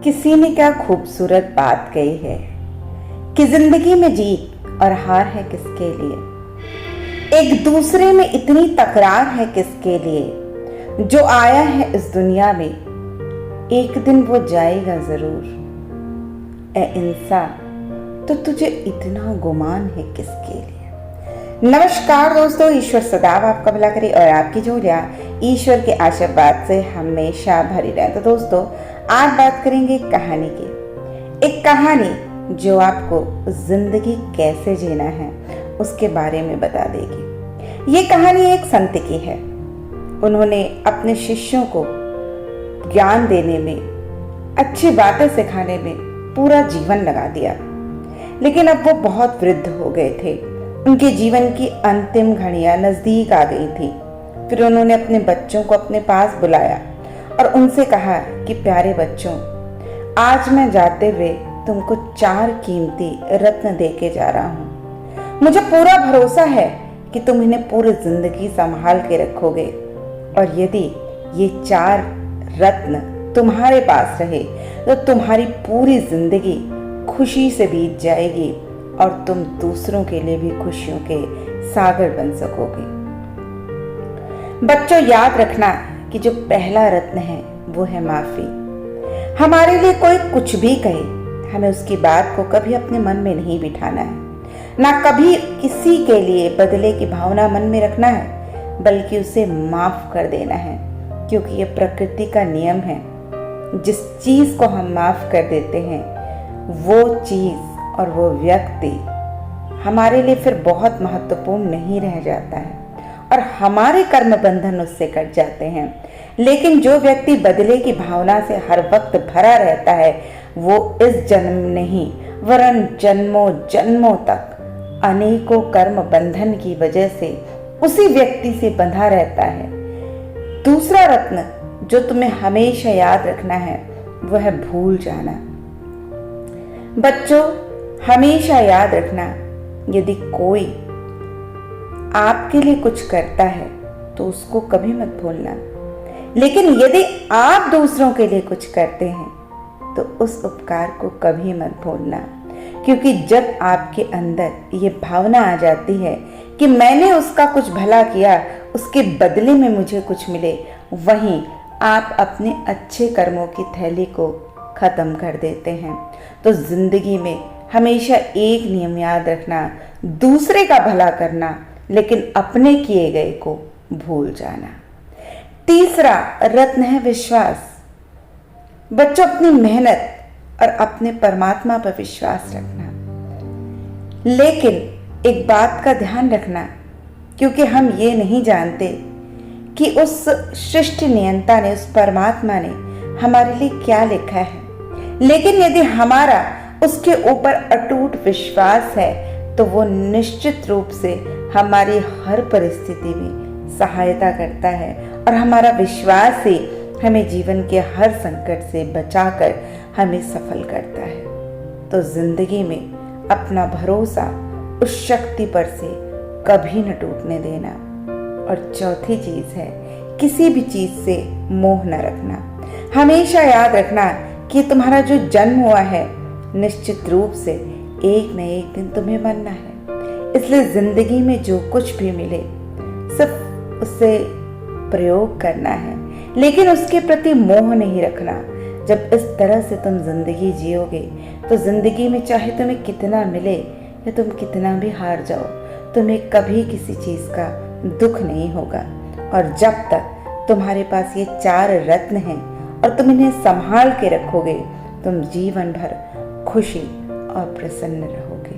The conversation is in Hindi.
किसी ने क्या खूबसूरत बात कही है कि जिंदगी में जीत और हार है किसके लिए, एक दूसरे में इतनी तकरार है किसके लिए। जो आया है इस दुनिया में एक दिन वो जाएगा जरूर। ए इंसान, तो तुझे इतना गुमान है किसके लिए। नमस्कार दोस्तों, ईश्वर सदैव आपका भला करे और आपकी झोलियां ईश्वर के आशीर्वाद से हमेशा भरी रहे। तो दोस्तों, आज बात करेंगे कहानी की। एक कहानी जो आपको जिंदगी कैसे जीना है उसके बारे में बता देगी। ये कहानी एक संत की है। उन्होंने अपने शिष्यों को ज्ञान देने में, अच्छी बातें सिखाने में पूरा जीवन लगा दिया, लेकिन अब वो बहुत वृद्ध हो गए थे। उनके जीवन की अंतिम घड़ियां नजदीक आ गई थी। फिर उन्होंने अपने बच्चों को अपने पास बुलाया और उनसे कहा कि प्यारे बच्चों, आज मैं जाते हुए तुमको 4 कीमती रत्न देके जा रहा हूँ। मुझे पूरा भरोसा है कि तुम इन्हें पूरी जिंदगी संभाल के रखोगे, और यदि ये 4 रत्न तुम्हारे पास रहे तो तुम्हारी पूरी जिंदगी खुशी से बीत जाएगी और तुम दूसरों के लिए भी खुशियों के सागर बन सकोगे। बच्चों, याद रखना कि जो पहला रत्न है वो है माफी। हमारे लिए कोई कुछ भी कहे, हमें उसकी बात को कभी अपने मन में नहीं बिठाना है, ना कभी किसी के लिए बदले की भावना मन में रखना है, बल्कि उसे माफ कर देना है, क्योंकि ये प्रकृति का नियम है। जिस चीज को हम माफ कर देते हैं वो चीज और वो व्यक्ति हमारे लिए फिर बहुत महत्वपूर्ण नहीं रह जाता है और हमारे कर्म बंधन उससे कट जाते हैं। लेकिन जो व्यक्ति बदले की भावना से हर वक्त भरा रहता है वो इस जन्म नहीं वरन जन्मों जन्मों तक अनेकों कर्म बंधन की वजह से उसी व्यक्ति से बंधा रहता है। दूसरा रत्न जो तुम्हें हमेशा याद रखना है वो है भूल जाना। बच्चों, हमेशा याद रखना, यदि कोई आपके लिए कुछ करता है तो उसको कभी मत भूलना, लेकिन यदि आप दूसरों के लिए कुछ करते हैं तो उस उपकार को कभी मत भूलना। क्योंकि जब आपके अंदर ये भावना आ जाती है कि मैंने उसका कुछ भला किया, उसके बदले में मुझे कुछ मिले, वहीं आप अपने अच्छे कर्मों की थैली को खत्म कर देते हैं। तो जिंदगी में हमेशा एक नियम याद रखना, दूसरे का भला करना, लेकिन अपने किए गए को भूल जाना। तीसरा रत्न है विश्वास। बच्चों, अपनी मेहनत और अपने परमात्मा पर विश्वास रखना, लेकिन एक बात का ध्यान रखना, क्योंकि हम ये नहीं जानते कि उस सृष्टि नियंता ने, उस परमात्मा ने हमारे लिए क्या लिखा है। लेकिन यदि हमारा उसके ऊपर अटूट विश्वास है तो वो निश्चित रूप से हमारी हर परिस्थिति में सहायता करता है और हमारा विश्वास ही हमें जीवन के हर संकट से बचाकर हमें सफल करता है। तो जिंदगी में अपना भरोसा उस शक्ति पर से कभी न टूटने देना। और चौथी चीज है, किसी भी चीज से मोह न रखना। हमेशा याद रखना कि तुम्हारा जो जन्म हुआ है निश्चित रूप से एक न एक दिन तुम्हें मरना है। इसलिए जिंदगी में जो कुछ भी मिले सिर्फ उससे प्रयोग करना है, लेकिन उसके प्रति मोह नहीं रखना। जब इस तरह से तुम जिंदगी जियोगे तो जिंदगी में चाहे तुम्हें कितना मिले या तुम कितना भी हार जाओ, तुम्हें कभी किसी चीज का दुख नहीं होगा। और जब तक तुम्हारे पास ये 4 रत्न हैं और तुम इन्हें संभाल के रखोगे, तुम जीवन भर खुशी और प्रसन्न रहोगे।